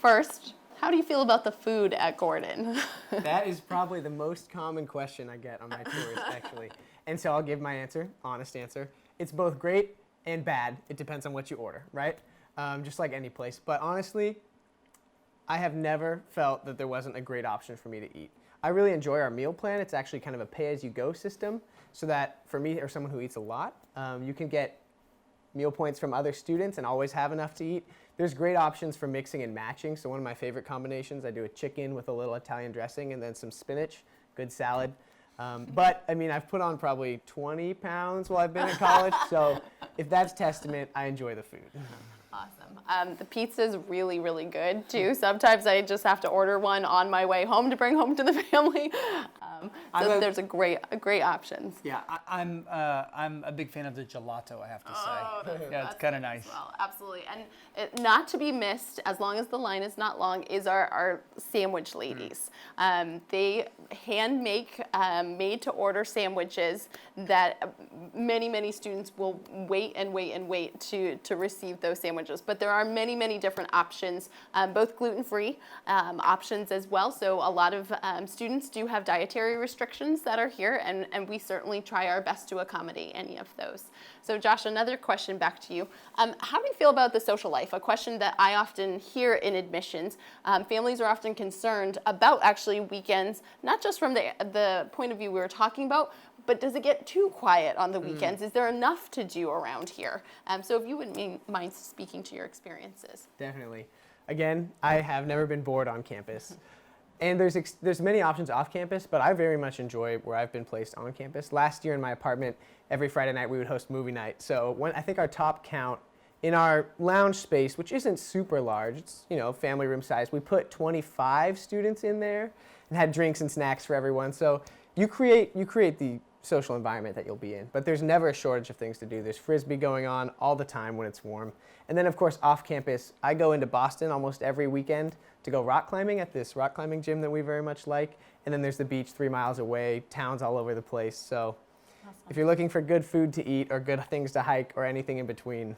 First, How do you feel about the food at Gordon? That is probably the most common question I get on my tours, actually. And so I'll give my answer, honest answer. It's both great and bad. It depends on what you order, right? Just like any place. But honestly, I have never felt that there wasn't a great option for me to eat. I really enjoy our meal plan. It's actually kind of a pay-as-you-go system, so that for me or someone who eats a lot, you can get meal points from other students and always have enough to eat. There's great options for mixing and matching. So one of my favorite combinations, I do a chicken with a little Italian dressing and then some spinach, good salad. But I mean, I've put on probably 20 pounds while I've been in college. So if that's testament, I enjoy the food. Awesome. The pizza is really, really good too. Sometimes I just have to order one on my way home to bring home to the family. There's a great options. Yeah, I'm a big fan of the gelato, I have to say. Yeah, it's kind of nice. Well, absolutely. And not to be missed, as long as the line is not long, is our sandwich ladies. They hand make made-to-order sandwiches that many students will wait to receive those sandwiches. But there are many different options, both gluten-free options as well. So a lot of students do have dietary restrictions that are here, and we certainly try our best to accommodate any of those. So Josh, another question back to you. How do you feel about the social life? A question that I often hear in admissions. Families are often concerned about actually weekends, not just from the point of view we were talking about, but does it get too quiet on the weekends? Is there enough to do around here? So if you wouldn't mind speaking to your experiences. Definitely. Again, I have never been bored on campus. And there's many options off campus, but I very much enjoy where I've been placed on campus. Last year in my apartment, every Friday night we would host movie night. So I think our top count in our lounge space, which isn't super large, it's family room size, we put 25 students in there and had drinks and snacks for everyone. So you create the social environment that you'll be in. But there's never a shortage of things to do. There's Frisbee going on all the time when it's warm. And then, of course, off campus, I go into Boston almost every weekend to go rock climbing at this rock climbing gym that we very much like. And then there's the beach 3 miles away, towns all over the place. So if you're looking for good food to eat or good things to hike or anything in between.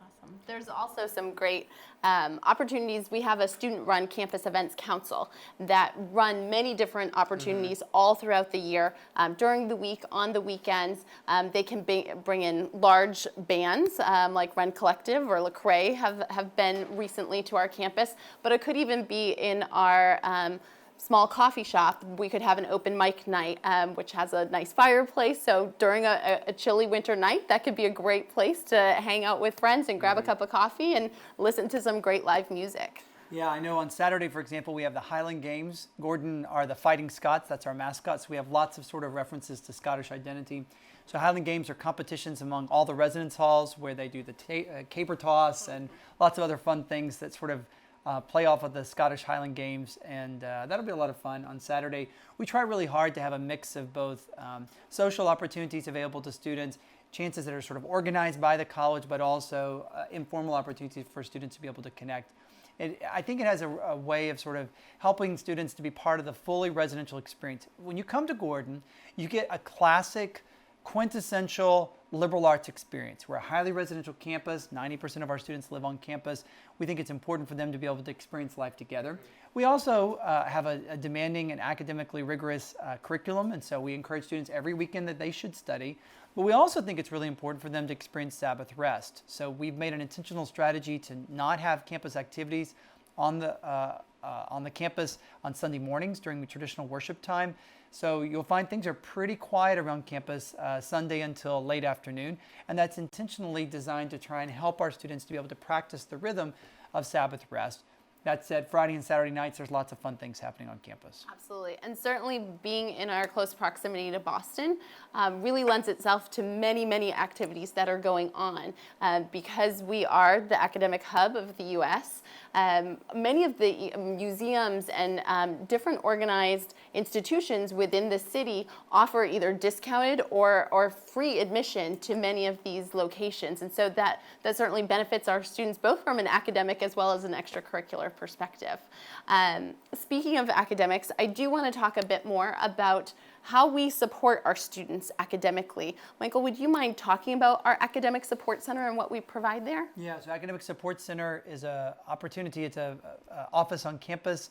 Awesome. There's also some great opportunities. We have a student-run campus events council that run many different opportunities all throughout the year. During the week, on the weekends, they can bring in large bands like Run Collective or Lecrae have been recently to our campus, but it could even be in our small coffee shop. We could have an open mic night, which has a nice fireplace. So during a chilly winter night, that could be a great place to hang out with friends and grab a cup of coffee and listen to some great live music. Yeah, I know on Saturday, for example, we have the Highland Games. Gordon are the Fighting Scots. That's our mascot. So we have lots of sort of references to Scottish identity. So Highland Games are competitions among all the residence halls where they do the caper toss and lots of other fun things that sort of play off of the Scottish Highland Games, and that'll be a lot of fun on Saturday. We try really hard to have a mix of both social opportunities available to students, chances that are sort of organized by the college, but also informal opportunities for students to be able to connect. I think it has a way of sort of helping students to be part of the fully residential experience. When you come to Gordon, you get a classic, quintessential liberal arts experience. We're a highly residential campus. 90% of our students live on campus. We think it's important for them to be able to experience life together. We also have a demanding and academically rigorous curriculum, and so we encourage students every weekend that they should study. But we also think it's really important for them to experience Sabbath rest. So we've made an intentional strategy to not have campus activities on the campus on Sunday mornings during the traditional worship time. So you'll find things are pretty quiet around campus Sunday until late afternoon, and that's intentionally designed to try and help our students to be able to practice the rhythm of Sabbath rest. That said, Friday and Saturday nights, there's lots of fun things happening on campus. Absolutely. And certainly being in our close proximity to Boston really lends itself to many activities that are going on. Because we are the academic hub of the U.S., many of the museums and different organized institutions within the city offer either discounted or free admission to many of these locations. And so that certainly benefits our students both from an academic as well as an extracurricular perspective. Speaking of academics, I do want to talk a bit more about how we support our students academically. Michael, would you mind talking about our Academic Support Center and what we provide there? Yeah, so Academic Support Center is an opportunity. It's a office on campus.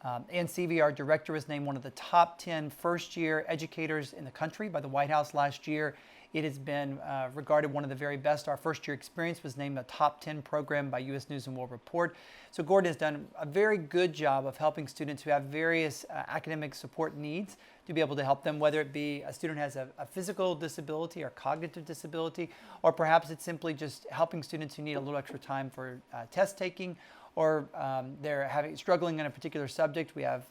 Ann Seavey, our director, was named one of the top 10 first-year educators in the country by the White House last year. It has been regarded one of the very best. Our first-year experience was named a top 10 program by U.S. News & World Report. So Gordon has done a very good job of helping students who have various academic support needs to be able to help them, whether it be a student has a physical disability or cognitive disability, or perhaps it's simply just helping students who need a little extra time for test taking, or they're struggling in a particular subject. We have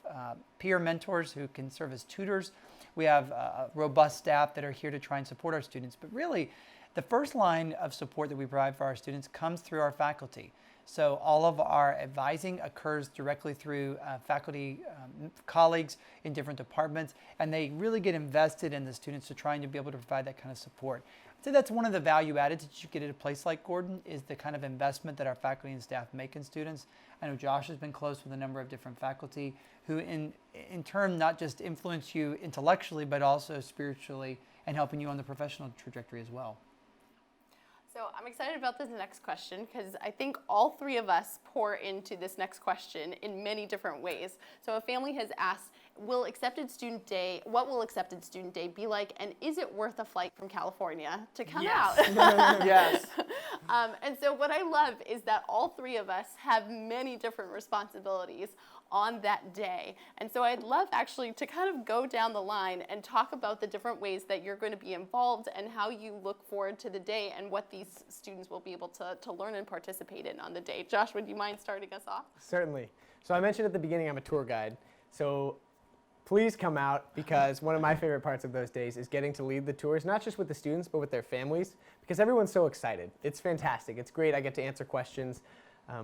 peer mentors who can serve as tutors. We have robust staff that are here to try and support our students. But really, the first line of support that we provide for our students comes through our faculty. So all of our advising occurs directly through faculty colleagues in different departments, and they really get invested in the students to trying to be able to provide that kind of support. So that's one of the value addeds that you get at a place like Gordon, is the kind of investment that our faculty and staff make in students. I know Josh has been close with a number of different faculty who in turn not just influence you intellectually, but also spiritually and helping you on the professional trajectory as well. So I'm excited about this next question because I think all three of us pour into this next question in many different ways. So a family has asked, what will Accepted Student Day be like, and is it worth a flight from California to come out? Yes. And so what I love is that all three of us have many different responsibilities on that day. And so I'd love actually to kind of go down the line and talk about the different ways that you're going to be involved and how you look forward to the day and what these students will be able to learn and participate in on the day. Josh, would you mind starting us off? Certainly. So I mentioned at the beginning I'm a tour guide. So please come out, because one of my favorite parts of those days is getting to lead the tours, not just with the students, but with their families, because everyone's so excited. It's fantastic. It's great. I get to answer questions.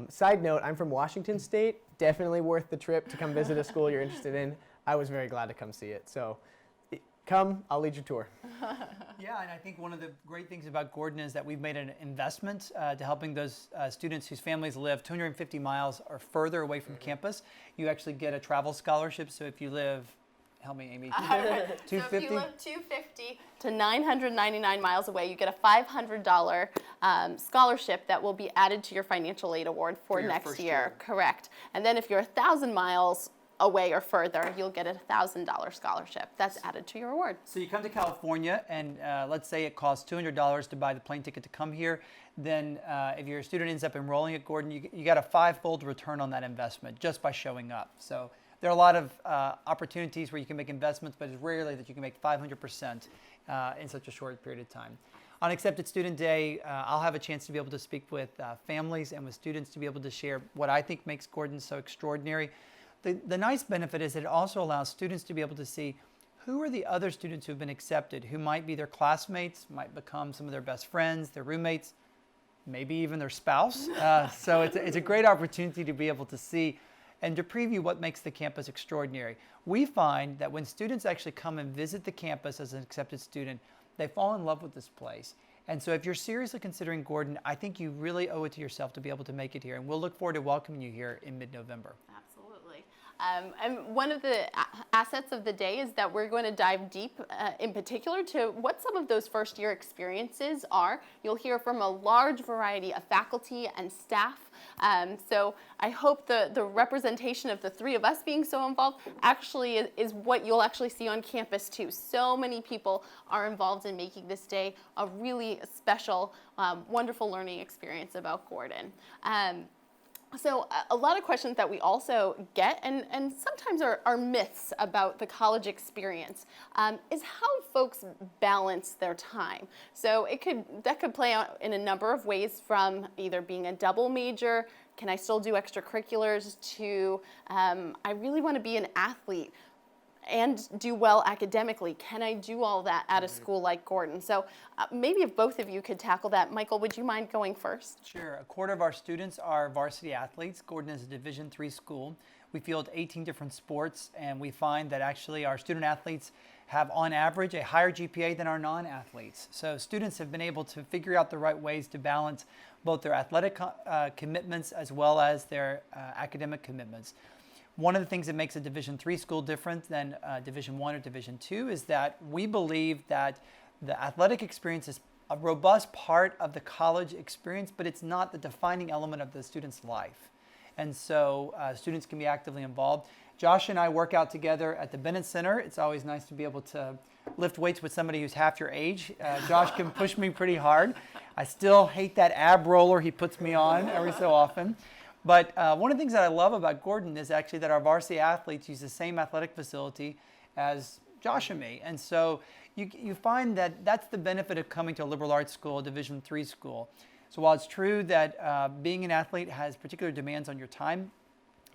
Side note, I'm from Washington State. Definitely worth the trip to come visit a school you're interested in. I was very glad to come see it. So come, I'll lead your tour. Yeah, and I think one of the great things about Gordon is that we've made an investment to helping those students whose families live 250 miles or further away from campus. You actually get a travel scholarship. So if you live, help me, Amy, 250? So if you live 250 to 999 miles away, you get a $500 scholarship that will be added to your financial aid award for your next first year. year. Correct. And then if you're 1,000 miles away or further, you'll get a $1,000 scholarship that's added to your award. So you come to California, and let's say it costs $200 to buy the plane ticket to come here. Then if your student ends up enrolling at Gordon, you got a five-fold return on that investment just by showing up. So there are a lot of opportunities where you can make investments, but it's rarely that you can make 500% in such a short period of time. On Accepted Student Day, I'll have a chance to be able to speak with families and with students to be able to share what I think makes Gordon so extraordinary. The nice benefit is that it also allows students to be able to see who are the other students who have been accepted, who might be their classmates, might become some of their best friends, their roommates, maybe even their spouse. So it's a great opportunity to be able to see and to preview what makes the campus extraordinary. We find that when students actually come and visit the campus as an accepted student, they fall in love with this place. And so if you're seriously considering Gordon, I think you really owe it to yourself to be able to make it here. And we'll look forward to welcoming you here in mid-November. Absolutely. And one of the assets of the day is that we're going to dive deep in particular to what some of those first year experiences are. You'll hear from a large variety of faculty and staff. So I hope the representation of the three of us being so involved actually is what you'll actually see on campus too. So many people are involved in making this day a really special, wonderful learning experience about Gordon. So a lot of questions that we also get, and sometimes are myths about the college experience, is how folks balance their time. So that could play out in a number of ways, from either being a double major, can I still do extracurriculars, to I really want to be an athlete and do well academically. Can I do all that at a school like Gordon? So maybe if both of you could tackle that. Michael, would you mind going first? Sure. A quarter of our students are varsity athletes. Gordon is a Division III school. We field 18 different sports, and we find that actually our student athletes have, on average, a higher GPA than our non-athletes. So students have been able to figure out the right ways to balance both their athletic commitments as well as their academic commitments. One of the things that makes a Division III school different than Division I or Division II is that we believe that the athletic experience is a robust part of the college experience, but it's not the defining element of the student's life. And so students can be actively involved. Josh and I work out together at the Bennett Center. It's always nice to be able to lift weights with somebody who's half your age. Josh can push me pretty hard. I still hate that ab roller he puts me on every so often. But one of the things that I love about Gordon is actually that our varsity athletes use the same athletic facility as Josh and me. And so you find that that's the benefit of coming to a liberal arts school, a Division III school. So while it's true that being an athlete has particular demands on your time,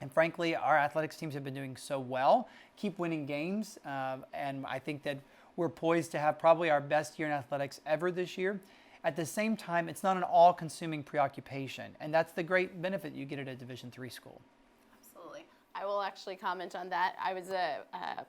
and frankly, our athletics teams have been doing so well, keep winning games, and I think that we're poised to have probably our best year in athletics ever this year. At the same time, it's not an all-consuming preoccupation, and that's the great benefit you get at a Division III school. Absolutely. I will actually comment on that. I was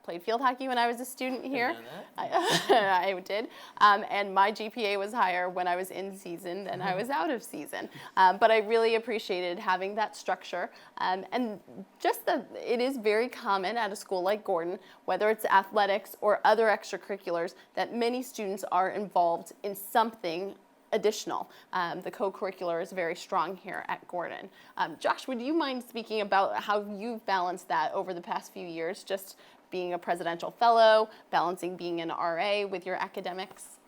played field hockey when I was a student here. I did, and my GPA was higher when I was in season than I was out of season. But I really appreciated having that structure, and just that it is very common at a school like Gordon, whether it's athletics or other extracurriculars, that many students are involved in something additional. The co-curricular is very strong here at Gordon. Josh, would you mind speaking about how you've balanced that over the past few years, just being a presidential fellow, balancing being an RA with your academics?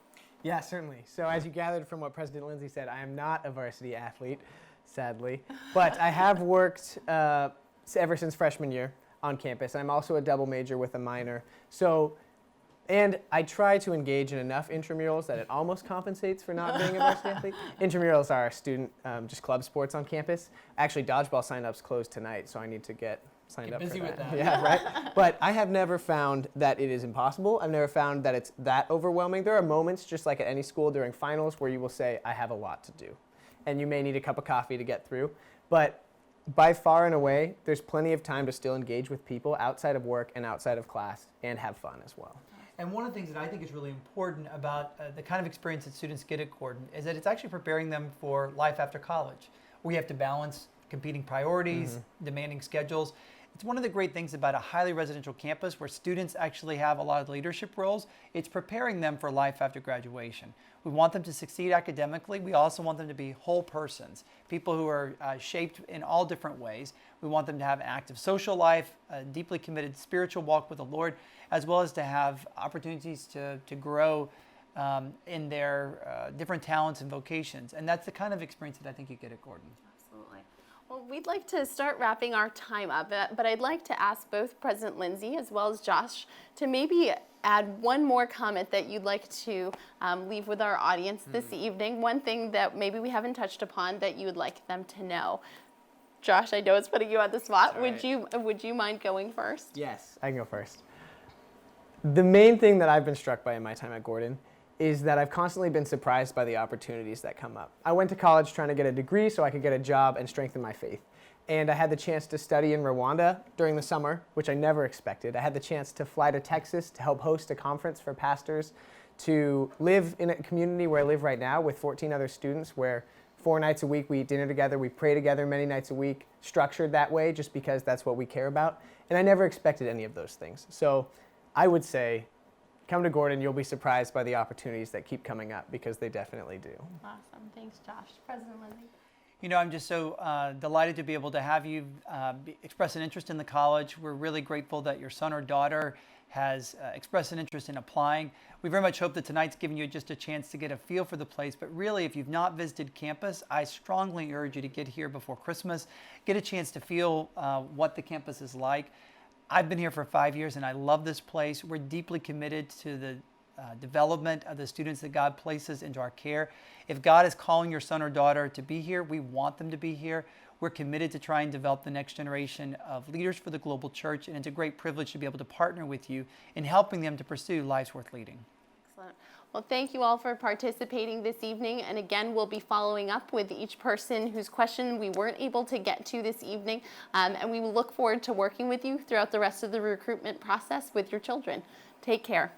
Yeah, certainly. So as you gathered from what President Lindsay said, I am not a varsity athlete, sadly, but I have worked ever since freshman year on campus. I'm also a double major with a minor. And I try to engage in enough intramurals that it almost compensates for not being a varsity athlete. Intramurals are student, just club sports on campus. Actually, dodgeball sign-ups close tonight, so I need to get signed up busy for with that. Yeah, right? But I have never found that it is impossible. I've never found that it's that overwhelming. There are moments, just like at any school during finals, where you will say, I have a lot to do. And you may need a cup of coffee to get through. But by far and away, there's plenty of time to still engage with people outside of work and outside of class and have fun as well. And one of the things that I think is really important about the kind of experience that students get at Gordon is that it's actually preparing them for life after college. We have to balance competing priorities, demanding schedules. It's one of the great things about a highly residential campus where students actually have a lot of leadership roles. It's preparing them for life after graduation. We want them to succeed academically. We also want them to be whole persons, people who are shaped in all different ways. We want them to have an active social life, a deeply committed spiritual walk with the Lord, as well as to have opportunities to grow in their different talents and vocations. And that's the kind of experience that I think you get at Gordon. Absolutely. Well, we'd like to start wrapping our time up, but I'd like to ask both President Lindsay as well as Josh to maybe add one more comment that you'd like to leave with our audience this evening, one thing that maybe we haven't touched upon that you would like them to know. Josh, I know it's putting you on the spot. Would you mind going first? Yes, I can go first. The main thing that I've been struck by in my time at Gordon is that I've constantly been surprised by the opportunities that come up. I went to college trying to get a degree so I could get a job and strengthen my faith. And I had the chance to study in Rwanda during the summer, which I never expected. I had the chance to fly to Texas to help host a conference for pastors, to live in a community where I live right now with 14 other students, where 4 nights a week we eat dinner together, we pray together many nights a week, structured that way just because that's what we care about. And I never expected any of those things. So I would say, come to Gordon, you'll be surprised by the opportunities that keep coming up, because they definitely do. Awesome. Thanks, Josh. President Lindsay. You know, I'm just so delighted to be able to have you express an interest in the college. We're really grateful that your son or daughter has expressed an interest in applying. We very much hope that tonight's given you just a chance to get a feel for the place. But really, if you've not visited campus, I strongly urge you to get here before Christmas, get a chance to feel what the campus is like. I've been here for 5 years and I love this place. We're deeply committed to the development of the students that God places into our care. If God is calling your son or daughter to be here, we want them to be here. We're committed to try and develop the next generation of leaders for the global church, and it's a great privilege to be able to partner with you in helping them to pursue lives worth leading. Excellent. Well, thank you all for participating this evening. And again, we'll be following up with each person whose question we weren't able to get to this evening. And we will look forward to working with you throughout the rest of the recruitment process with your children. Take care.